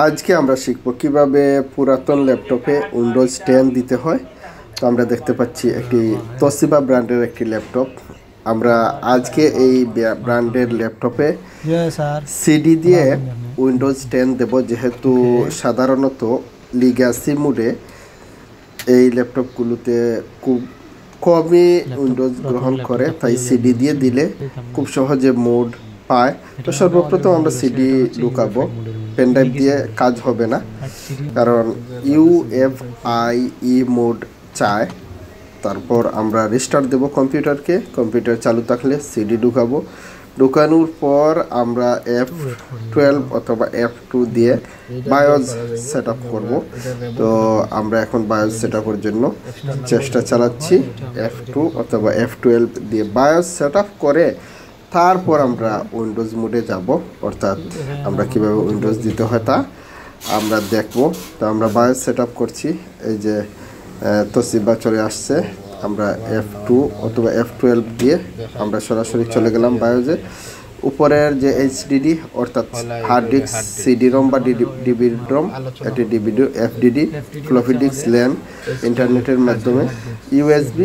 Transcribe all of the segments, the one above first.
আজকে আমরা শিখব কিভাবে পুরাতন ল্যাপটপে উইন্ডোজ 10 দিতে হয়। তো আমরা দেখতে পাচ্ছি একটি তোশিবা ব্র্যান্ডের একটি ল্যাপটপ। আমরা আজকে এই ব্র্যান্ডের ল্যাপটপে সিডি দিয়ে উইন্ডোজ 10 দেব, যেহেতু সাধারণত লিগ্যাসি মোডে এই ল্যাপটপগুলোতে খুব কমই উইন্ডোজ গ্রহণ করে, তাই সিডি দিয়ে দিলে খুব সহজে মোড পায়। তো সর্বপ্রথম আমরা সিডি ঢুকাবো, পেনড্রাইভ দিয়ে কাজ হবে না, কারণ UEFI মোড চায়। তারপর আমরা রিস্টার্ট দেব কম্পিউটারকে, কম্পিউটার চালু থাকলে সিডি ঢুকাবো। ঢুকানোর পর আমরা F12 অথবা F2 দিয়ে বায়োস সেট আপ করবো। তো আমরা এখন বায়োস সেট আপের জন্য চেষ্টা চালাচ্ছি। F2 অথবা F12 দিয়ে বায়োস সেট আপ করে তারপর আমরা উইন্ডোজ মোডে যাব, অর্থাৎ আমরা কিভাবে উইন্ডোজ দিতে হয় তা আমরা দেখব। তো আমরা বায়োস সেট আপ করছি, এই যে তোশিবা চলে আসছে। আমরা F2 অথবা F12 দিয়ে আমরা সরাসরি চলে গেলাম বায়োসে। উপরের যে HDD অর্থাৎ হার্ড ডিস্ক, সিডি রম বা ডিবি রম, এটি DBD, FDD floppy disk, LAN, ইন্টারনেটের মাধ্যমে, USB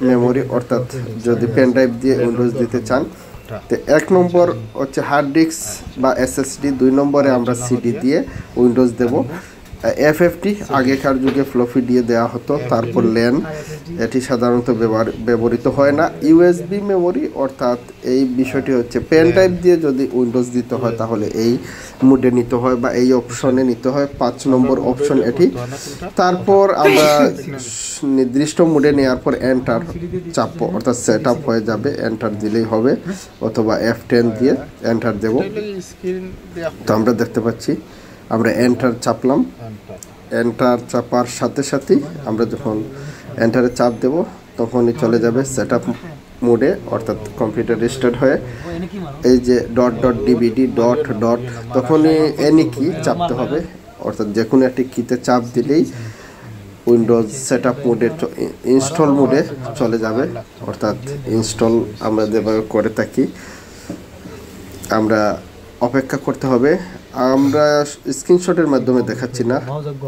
মেমোরি অর্থাৎ যদি পেন ড্রাইভ দিয়ে উইন্ডোজ দিতে চান। তো 1 নম্বর হচ্ছে হার্ড ডিস্ক বা SSD, 2 নম্বরে আমরা সিডি দিয়ে উইন্ডোজ দেব। FFD আগেকার যুগে ফ্লপি দিয়ে দেওয়া হতো, তারপর ল্যান, এটি সাধারণত ব্যবহৃত হয় না। USB মেমোরি অর্থাৎ এই বিষয়টি হচ্ছে পেন ড্রাইভ দিয়ে যদি উইন্ডোজ দিতে হয় তাহলে এই মোডে নিতে হয় বা এই অপশনে নিতে হয়, 5 নম্বর অপশন এটি। তারপর আমরা নির্দিষ্ট মোডে নেওয়ার পর এন্টার চাপবো, অর্থাৎ সেট আপ হয়ে যাবে, এন্টার দিলেই হবে, অথবা F10 দিয়ে এন্টার দেব। তো আমরা দেখতে পাচ্ছি আমরা এন্টার চাপলাম, এন্টার চাপার সাথে সাথেই আমরা যখন এন্টারে চাপ দেব তখনই চলে যাবে সেট আপ মোডে, অর্থাৎ কম্পিউটার রিস্টার্ট হয়ে এই যে .dvd তখনই এনি কি চাপতে হবে, অর্থাৎ যে কোনো একটি কিতে চাপ দিলেই উইন্ডোজ সেট আপ মোডে ইনস্টল মোডে চলে যাবে। অর্থাৎ ইনস্টল আমরা যেভাবে করে থাকি আমরা অপেক্ষা করতে হবে। আমরা স্ক্রিনশটের মাধ্যমে দেখাচ্ছি না,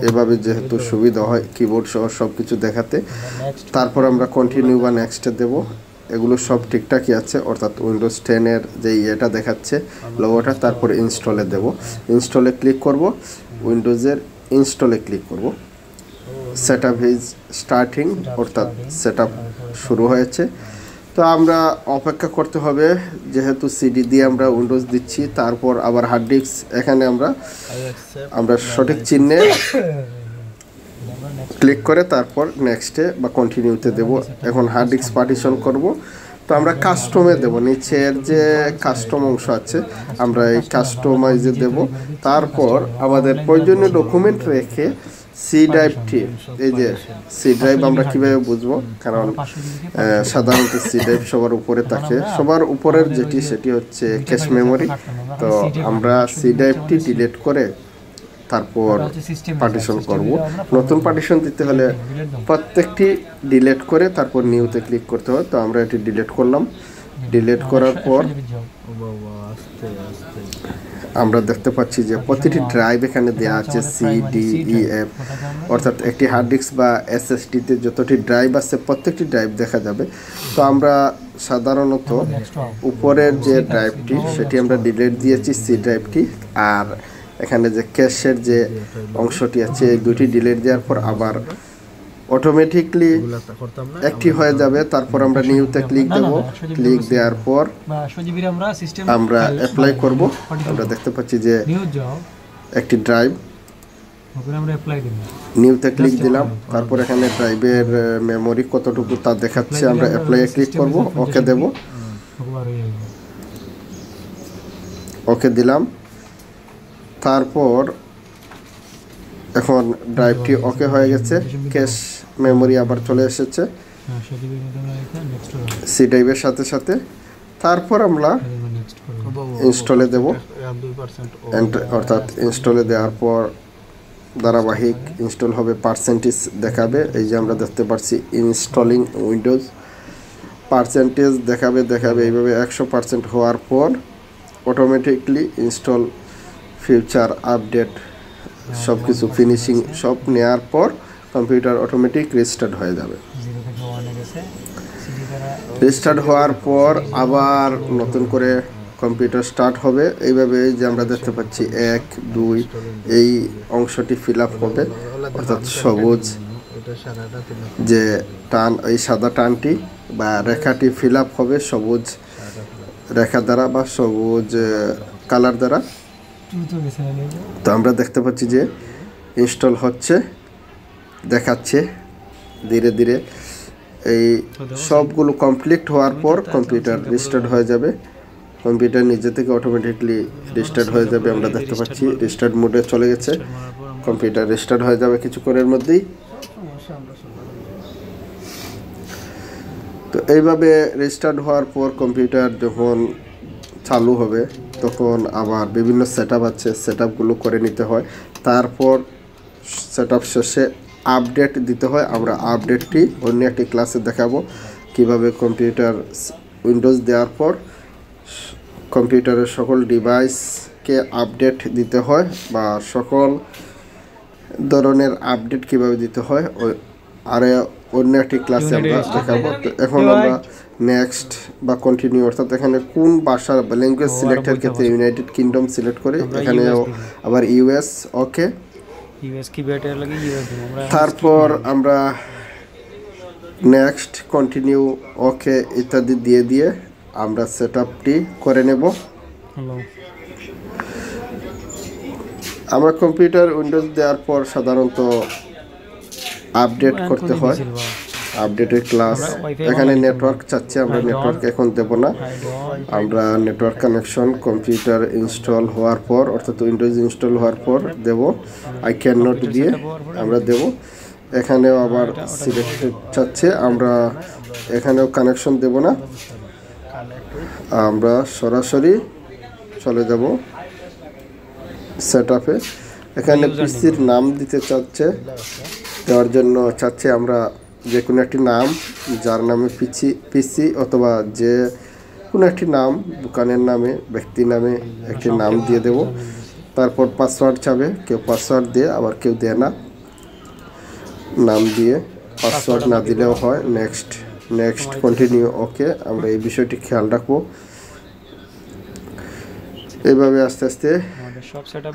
এভাবে যেহেতু সুবিধা হয় কিবোর্ড সহ সব কিছু দেখাতে। তারপর আমরা কন্টিনিউ বা নেক্সটে দেব। এগুলো সব ঠিকঠাকই আছে, অর্থাৎ উইন্ডোজ 10-এর যে ইয়েটা দেখাচ্ছে লোগোটা, তারপর ইনস্টলে দেব। ইনস্টলে ক্লিক করব, উইন্ডোজের ইনস্টলে ক্লিক করব। সেট আপ ইজ স্টার্টিং, অর্থাৎ সেট আপ শুরু হয়েছে। তো আমরা অপেক্ষা করতে হবে, যেহেতু সিডি দিয়ে আমরা উইন্ডোজ দিচ্ছি। তারপর আবার হার্ড ডিস্ক, এখানে আমরা সঠিক চিহ্নে ক্লিক করে তারপর নেক্সটে বা কন্টিনিউতে দেব। এখন হার্ড ডিস্ক পার্টিশন করব। তো আমরা কাস্টমে দেব, নিচের যে কাস্টম অংশ আছে আমরা এই কাস্টমাইজে দেব। তারপর আমাদের প্রয়োজনীয় ডকুমেন্ট রেখে সি ড্রাইভটি, এই যে সি ড্রাইভ আমরা কিভাবে বুঝবো, কারণ সাধারণত সি ড্রাইভ সবার উপরে থাকে, সবার উপরের যেটি সেটি হচ্ছে ক্যাশ মেমোরি। তো আমরা সি ড্রাইভটি ডিলিট করে তারপর পার্টিশন করব। নতুন পার্টিশন দিতে হলে প্রত্যেকটি ডিলিট করে তারপর নিউতে ক্লিক করতে হয়। তো আমরা এটি ডিলিট করলাম। ডিলিট করার পর আমরা দেখতে পাচ্ছি যে প্রতিটি ড্রাইভ এখানে দেওয়া আছে CDEF, অর্থাৎ একটি হার্ড ডিস্ক বা SSD-তে যতটি ড্রাইভ আছে প্রত্যেকটি ড্রাইভ দেখা যাবে। তো আমরা সাধারণত উপরের যে ড্রাইভটি সেটি আমরা ডিলিট দিয়েছি, সি ড্রাইভটি, আর এখানে যে ক্যাশের যে অংশটি আছে এই দুটি ডিলিট দেওয়ার পর আবার অটোমেটিকলি একটি হয়ে যাবে। তারপর আমরা নিউতে ক্লিক দেব। ক্লিক দেওয়ার পর আমরা অ্যাপ্লাই করব। আমরা দেখতে পাচ্ছি যে একটি ড্রাইভ, নিউতে ক্লিক দিলাম। তারপর এখানে ড্রাইভের মেমোরি কতটুকু তা দেখাচ্ছে, আমরা অ্যাপ্লাইয়ে ক্লিক করব, ওকে দেব, ওকে দিলাম। তারপর এখন ড্রাইভটি ওকে হয়ে গেছে, ক্যাশ মেমোরি আবার চলে এসেছে সি ড্রাইভের সাথে সাথে। তারপর আমরা ইনস্টলে দেব, অর্থাৎ ইনস্টলে দেওয়ার পর ধারাবাহিক ইনস্টল হবে, পার্সেন্টেজ দেখাবে। এই যে আমরা দেখতে পাচ্ছি ইনস্টলিং উইন্ডোজ, পার্সেন্টেজ দেখাবে এইভাবে 100% হওয়ার পর অটোমেটিকলি ইনস্টল ফিউচার আপডেট সব কিছু ফিনিশিং সব নেওয়ার পর কম্পিউটার অটোমেটিক রিস্টার্ট হয়ে যাবে। রিস্টার্ট হওয়ার পর আবার নতুন করে কম্পিউটার স্টার্ট হবে। এইভাবে যে আমরা দেখতে পাচ্ছি 1 2 এই অংশটি ফিল আপ হবে, অর্থাৎ সবুজ যে টান, এই সাদা টানটি বা রেখাটি ফিল আপ হবে সবুজ রেখা দ্বারা বা সবুজ কালার দ্বারা। তো আমরা দেখতে পাচ্ছি যে ইনস্টল হচ্ছে, দেখাচ্ছে ধীরে ধীরে। এই সবগুলো কমপ্লিট হওয়ার পর কম্পিউটার রিস্টার্ট হয়ে যাবে। কম্পিউটার নিজে থেকে অটোমেটিকলি রিস্টার্ট হয়ে যাবে। আমরা দেখতে পাচ্ছি রিস্টার্ট মোডে চলে গেছে। কম্পিউটার রিস্টার্ট হয়ে যাবে কিছুক্ষণের মধ্যেই। তো এইভাবে রিস্টার্ট হওয়ার পর কম্পিউটার যখন চালু হবে তখন আবার বিভিন্ন সেটআপ আছে, সেটআপগুলো করে নিতে হয়। তারপর সেটআপ শেষে আপডেট দিতে হয়। আমরা আপডেটটি অন্য একটি ক্লাসে দেখাবো কিভাবে কম্পিউটার উইন্ডোজ দেওয়ার পর কম্পিউটারের সকল ডিভাইসকে আপডেট দিতে হয় বা সকল ধরনের আপডেট কিভাবে দিতে হয় আর অন্য একটি ক্লাসে আমরা দেখাবো। তো এখন আমরা নেক্সট বা কন্টিনিউ, অর্থাৎ এখানে কোন ভাষা বা ল্যাঙ্গুয়েজ সিলেক্টের ক্ষেত্রে ইউনাইটেড কিংডম সিলেক্ট করে, এখানে আবার ইউএস ওকে, তারপর আমরা নেক্সট কন্টিনিউ ওকে ইত্যাদি দিয়ে দিয়ে আমরা সেটআপটি করে নেব। আমরা কম্পিউটার উইন্ডোজ দেওয়ার পর সাধারণত আপডেট করতে হয়। আপডেটের ক্লাস এখানে নেটওয়ার্ক চাচ্ছে, আমরা নেটওয়ার্ক এখন দেব না। আমরা নেটওয়ার্ক কানেকশন কম্পিউটার ইনস্টল হওয়ার পর, অর্থাৎ উইন্ডোজ ইনস্টল হওয়ার পর দেব। আই ক্যান নট দিয়ে আমরা দেব। এখানেও আবার সিলেক্টেড চাচ্ছে, আমরা এখানেও কানেকশন দেব না। আমরা সরাসরি চলে যাব সেটআপে। এখানে পিসির নাম দিতে চাচ্ছে, দেওয়ার জন্য চাচ্ছে আমরা যে কোনো একটি নাম, যার নামে পিসি অথবা যে কোনো একটি নাম, দোকানের নামে, ব্যক্তির নামে একটি নাম দিয়ে দেব। তারপর পাসওয়ার্ড চাবে, কেউ পাসওয়ার্ড দিয়ে আবার কেউ দেয় না। নাম দিয়ে পাসওয়ার্ড না দিলেও হয়। নেক্সট কন্টিনিউ ওকে, আমরা এই বিষয়টি খেয়াল রাখবো। এইভাবে আস্তে আস্তে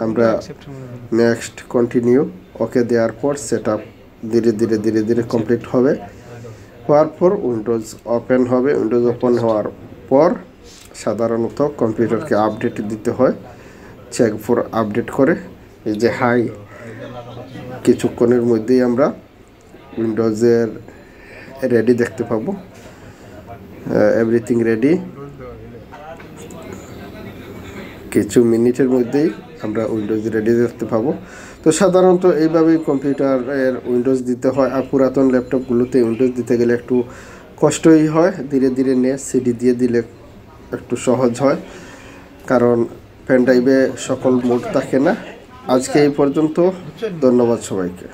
আমরা নেক্সট কন্টিনিউ ওকে দেওয়ার পর সেটআপ ধীরে ধীরে কমপ্লিট হবে। হওয়ার পর উইন্ডোজ ওপেন হবে। উইন্ডোজ ওপেন হওয়ার পর সাধারণত কম্পিউটারকে আপডেট দিতে হয়। চেক ফর আপডেট করে এই যে হাই, কিছুক্ষণের মধ্যেই আমরা উইন্ডোজের রেডি দেখতে পাবো। Everything ready. কিছু মিনিটের মধ্যেই আমরা উইন্ডোজ রেডি দেখতে পাবো। তো সাধারণত এইভাবেই কম্পিউটারের উইন্ডোজ দিতে হয়। আর পুরাতন ল্যাপটপগুলোতে উইন্ডোজ দিতে গেলে একটু কষ্টই হয়। ধীরে ধীরে সিডি দিয়ে দিলে একটু সহজ হয়, কারণ পেন ড্রাইভে সকল মোড থাকে না। আজকে এই পর্যন্ত, ধন্যবাদ সবাইকে।